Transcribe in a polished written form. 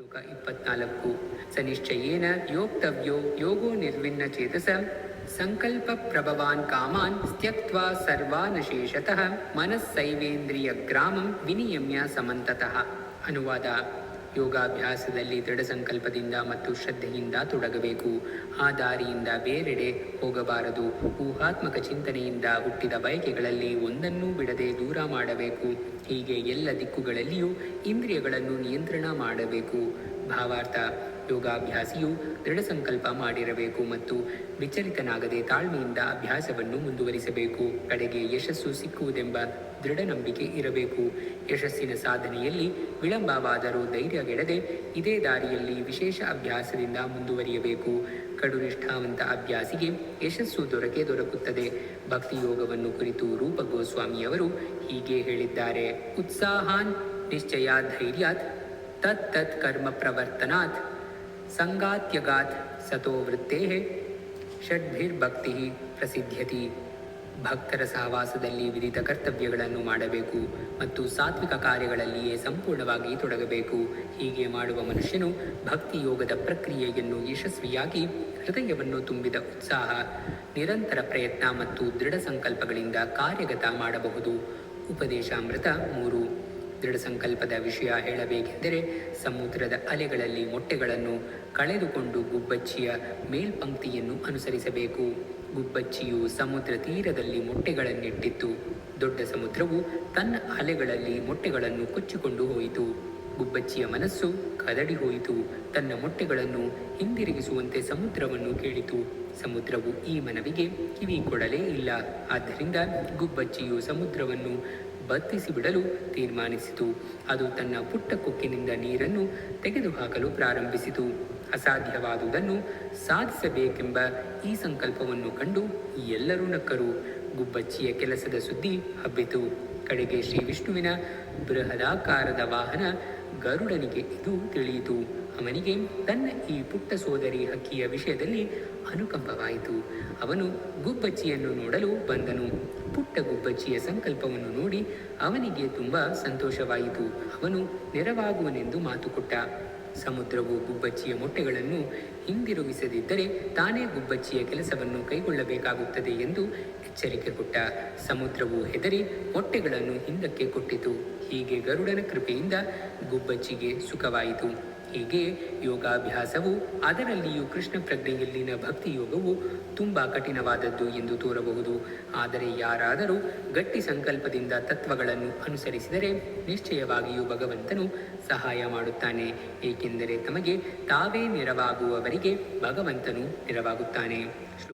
ಶ್ಲೋಕ 24 ಸನಿಶ್ಚಯೇನ ಯೋಕ್ತವ್ಯೋ ಯೋಗೋ ನಿರ್ವಿಣ್ಣ ಚೇತಸ ಸಂಕಲ್ಪ ಪ್ರಭವಾನ್ ಕಾಮಾನ್ ತ್ಯಕ್ತ್ವಾ ಸರ್ವಾನಶೇಷತಃ ಮನಸ್ಸೈವೇಂದ್ರಿಯ ಗ್ರಾಮಂ ವಿನಿಯಮ್ಯ ಸಮಂತತಃ. ಅನುವಾದ: ಯೋಗಾಭ್ಯಾಸದಲ್ಲಿ ದೃಢ ಸಂಕಲ್ಪದಿಂದ ಮತ್ತು ಶ್ರದ್ಧೆಯಿಂದ ತೊಡಗಬೇಕು. ಆ ದಾರಿಯಿಂದ ಬೇರೆಡೆ ಹೋಗಬಾರದು. ಊಹಾತ್ಮಕ ಚಿಂತನೆಯಿಂದ ಹುಟ್ಟಿದ ಬಯಕೆಗಳಲ್ಲಿ ಒಂದನ್ನೂ ಬಿಡದೆ ದೂರ ಮಾಡಬೇಕು. ಹೀಗೆ ಎಲ್ಲ ದಿಕ್ಕುಗಳಲ್ಲಿಯೂ ಇಂದ್ರಿಯಗಳನ್ನು ನಿಯಂತ್ರಣ ಮಾಡಬೇಕು. ಭಾವಾರ್ಥ: ಯೋಗಾಭ್ಯಾಸಿಯು ದೃಢ ಸಂಕಲ್ಪ ಮಾಡಿರಬೇಕು ಮತ್ತು ವಿಚಲಿತನಾಗದೆ ತಾಳ್ಮೆಯಿಂದ ಅಭ್ಯಾಸವನ್ನು ಮುಂದುವರಿಸಬೇಕು. ಕಡೆಗೆ ಯಶಸ್ಸು ಸಿಕ್ಕುವುದೆಂಬ ದೃಢ ನಂಬಿಕೆ ಇರಬೇಕು. ಯಶಸ್ಸಿನ ಸಾಧನೆಯಲ್ಲಿ ವಿಳಂಬವಾದರೂ ಧೈರ್ಯಗೆಡದೆ ಇದೇ ದಾರಿಯಲ್ಲಿ ವಿಶೇಷ ಅಭ್ಯಾಸದಿಂದ ಮುಂದುವರಿಯಬೇಕು. ಕಡುನಿಷ್ಠಾವಂತ ಅಭ್ಯಾಸಿಗೆ ಯಶಸ್ಸು ದೊರಕುತ್ತದೆ. ಭಕ್ತಿಯೋಗವನ್ನು ಕುರಿತು ರೂಪ ಗೋಸ್ವಾಮಿಯವರು ಹೀಗೆ ಹೇಳಿದ್ದಾರೆ: ಉತ್ಸಾಹಾನ್ ನಿಶ್ಚಯಾತ್ ಧೈರ್ಯಾತ್ ತತ್ ಕರ್ಮ ಪ್ರವರ್ತನಾತ್ ಸಂಗಾತ್ಯಗಾತ್ ಸತೋ ವೃತ್ತೇಃ ಷಡ್ಭಿರ್ಭಕ್ತಿ ಪ್ರಸಿದ್ಧ್ಯತಿ. ಭಕ್ತರ ಸಹವಾಸದಲ್ಲಿ ವಿವಿಧ ಕರ್ತವ್ಯಗಳನ್ನು ಮಾಡಬೇಕು ಮತ್ತು ಸಾತ್ವಿಕ ಕಾರ್ಯಗಳಲ್ಲಿಯೇ ಸಂಪೂರ್ಣವಾಗಿ ತೊಡಗಬೇಕು. ಹೀಗೆ ಮಾಡುವ ಮನುಷ್ಯನು ಭಕ್ತಿಯೋಗದ ಪ್ರಕ್ರಿಯೆಯನ್ನು ಯಶಸ್ವಿಯಾಗಿ ಹೃದಯವನ್ನು ತುಂಬಿದ ಉತ್ಸಾಹ, ನಿರಂತರ ಪ್ರಯತ್ನ ಮತ್ತು ದೃಢ ಸಂಕಲ್ಪಗಳಿಂದ ಕಾರ್ಯಗತ ಮಾಡಬಹುದು. ಉಪದೇಶಾಮೃತ 3. ದೃಢ ಸಂಕಲ್ಪದ ವಿಷಯ ಹೇಳಬೇಕೆಂದರೆ, ಸಮುದ್ರದ ಅಲೆಗಳಲ್ಲಿ ಮೊಟ್ಟೆಗಳನ್ನು ಕಳೆದುಕೊಂಡು ಗುಬ್ಬಚ್ಚಿಯ ಮೇಲ್ಪಂಕ್ತಿಯನ್ನು ಅನುಸರಿಸಬೇಕು. ಗುಬ್ಬಚ್ಚಿಯು ಸಮುದ್ರ ತೀರದಲ್ಲಿ ಮೊಟ್ಟೆಗಳನ್ನಿಟ್ಟಿತ್ತು. ದೊಡ್ಡ ಸಮುದ್ರವು ತನ್ನ ಅಲೆಗಳಲ್ಲಿ ಮೊಟ್ಟೆಗಳನ್ನು ಕೊಚ್ಚಿಕೊಂಡು ಹೋಯಿತು. ಗುಬ್ಬಚ್ಚಿಯ ಮನಸ್ಸು ಕದಡಿ ಹೋಯಿತು. ತನ್ನ ಮೊಟ್ಟೆಗಳನ್ನು ಹಿಂದಿರುಗಿಸುವಂತೆ ಸಮುದ್ರವನ್ನು ಕೇಳಿತು. ಸಮುದ್ರವು ಈ ಮನವಿಗೆ ಕಿವಿ ಕೊಡಲೇ ಇಲ್ಲ. ಆದ್ದರಿಂದ ಗುಬ್ಬಚ್ಚಿಯು ಸಮುದ್ರವನ್ನು ಬತ್ತಿಸಿಬಿಡಲು ತೀರ್ಮಾನಿಸಿತು. ಅದು ತನ್ನ ಪುಟ್ಟ ಕೊಕ್ಕಿನಿಂದ ನೀರನ್ನು ತೆಗೆದುಹಾಕಲು ಪ್ರಾರಂಭಿಸಿತು. ಅಸಾಧ್ಯವಾದುದನ್ನು ಸಾಧಿಸಬೇಕೆಂಬ ಈ ಸಂಕಲ್ಪವನ್ನು ಕಂಡು ಎಲ್ಲರೂ ನಕ್ಕರು. ಗುಬ್ಬಚ್ಚಿಯ ಕೆಲಸದ ಸುದ್ದಿ ಹಬ್ಬಿತು. ಕಡೆಗೆ ಶ್ರೀ ವಿಷ್ಣುವಿನ ಬೃಹದಾಕಾರದ ವಾಹನ ಗರುಡನಿಗೆ ಇದು ತಿಳಿಯಿತು. ಅವನಿಗೆ ತನ್ನ ಈ ಪುಟ್ಟ ಸೋದರಿ ಹಕ್ಕಿಯ ವಿಷಯದಲ್ಲಿ ಅನುಕಂಪವಾಯಿತು. ಅವನು ಗುಬ್ಬಚ್ಚಿಯನ್ನು ನೋಡಲು ಬಂದನು. ಪುಟ್ಟ ಗುಬ್ಬಚ್ಚಿಯ ಸಂಕಲ್ಪವನ್ನು ನೋಡಿ ಅವನಿಗೆ ತುಂಬ ಸಂತೋಷವಾಯಿತು. ಅವನು ನೆರವಾಗುವನೆಂದು ಮಾತು ಕೊಟ್ಟ. ಸಮುದ್ರವು ಗುಬ್ಬಚ್ಚಿಯ ಮೊಟ್ಟೆಗಳನ್ನು ಹಿಂದಿರುಗಿಸದಿದ್ದರೆ ತಾನೇ ಗುಬ್ಬಚ್ಚಿಯ ಕೆಲಸವನ್ನು ಕೈಗೊಳ್ಳಬೇಕಾಗುತ್ತದೆ ಎಂದು ಎಚ್ಚರಿಕೆ ಕೊಟ್ಟ. ಸಮುದ್ರವು ಹೆದರಿ ಮೊಟ್ಟೆಗಳನ್ನು ಹಿಂದಕ್ಕೆ ಕೊಟ್ಟಿತು. ಹೀಗೆ ಗರುಡನ ಕೃಪೆಯಿಂದ ಗುಬ್ಬಚ್ಚಿಗೆ ಸುಖವಾಯಿತು. ಹೀಗೆ ಯೋಗಾಭ್ಯಾಸವು, ಅದರಲ್ಲಿಯೂ ಕೃಷ್ಣ ಪ್ರಜ್ಞೆಯಲ್ಲಿನ ಭಕ್ತಿಯೋಗವು ತುಂಬ ಕಠಿಣವಾದದ್ದು ಎಂದು ತೋರಬಹುದು. ಆದರೆ ಯಾರಾದರೂ ಗಟ್ಟಿ ಸಂಕಲ್ಪದಿಂದ ತತ್ವಗಳನ್ನು ಅನುಸರಿಸಿದರೆ ನಿಶ್ಚಯವಾಗಿಯೂ ಭಗವಂತನು ಸಹಾಯ ಮಾಡುತ್ತಾನೆ. ಏಕೆಂದರೆ ತಮಗೆ ತಾವೇ ನೆರವಾಗುವವರಿಗೆ ಭಗವಂತನು ನೆರವಾಗುತ್ತಾನೆ.